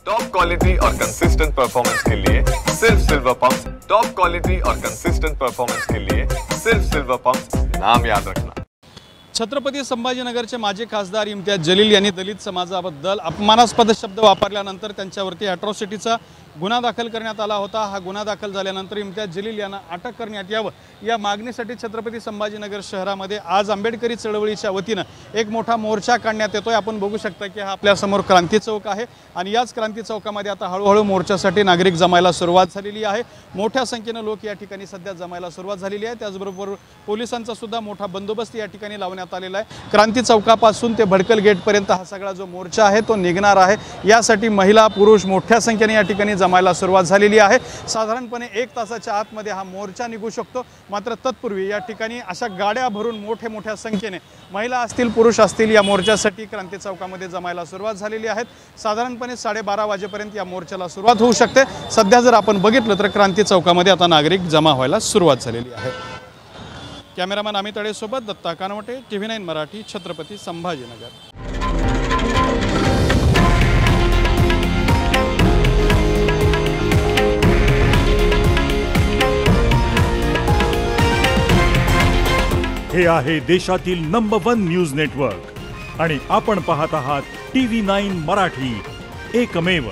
Top quality और consistent performance के लिए सिर्फ सिल्वर पंप्स। टॉप क्वालिटी और कंसिस्टेंट परफॉर्मेंस के लिए सिर्फ सिल्वर पंप्स, नाम याद रखना। छत्रपती संभाजीनगरचे माजी खासदार इम्तियाज जलील यांनी दलित समाजाबद्दल अपमानास्पद शब्द वापरल्यानंतर त्यांच्यावरती अॅट्रॉसिटीचा गुन्हा दाखल करण्यात आला होता। हा गुन्हा दाखल झाल्यानंतर इम्तियाज जलील यांना अटक करण्यात यावं या मागणीसाठी छत्रपती संभाजीनगर शहरामध्ये आज आंबेडकरी चळवळीच्या वतीनं एक मोठा मोर्चा काढण्यात येतोय। आपण बघू शकता की हा आपल्या समोर क्रांती चौक आहे आणि याच क्रांती चौकामध्ये आता हळूहळू मोर्चासाठी नागरिक जमायला सुरुवात झालेली आहे। मोठ्या संख्येने लोक या ठिकाणी सध्या जमायला सुरुवात झालेली आहे। त्याचबरोबर पोलिसांचा सुद्धा मोठा बंदोबस्त या ठिकाणी लावण्यात आलेला आहे। क्रांती चौकापासून ते भडकल गेटपर्यंत हा सगळा जो मोर्चा आहे तो निघणार आहे। यासाठी महिला पुरुष मोठ्या संख्येने या ठिकाणी जमायला सुरुवात झालेली आहे। साधारणपणे 1 तासाच्या आतमध्ये हा मोर्चा निघू शकतो। मात्र तत्पूर्वी या ठिकाणी अशा गाड्या भरून मोठ्या संख्येने महिला असतील पुरुष असतील या मोर्चासाठी क्रांती चौकामध्ये जमायला सुरुवात झालेली आहे। साधारणपणे 12:30 वाजेपर्यंत या मोर्चाला सुरुवात होऊ शकते। सध्या जर आपण बघितलं तर क्रांती चौकामध्ये आता नागरिक जमा व्हायला सुरुवात झालेली आहे। कॅमेरामॅन अमित अडे सोबत दत्ता कानवटे, TV9 मराठी, छत्रपती संभाजीनगर। हे आहे देशातील नंबर 1 न्यूज नेटवर्क आणि आपण पाहत आहात TV9 मराठी, एकमेव।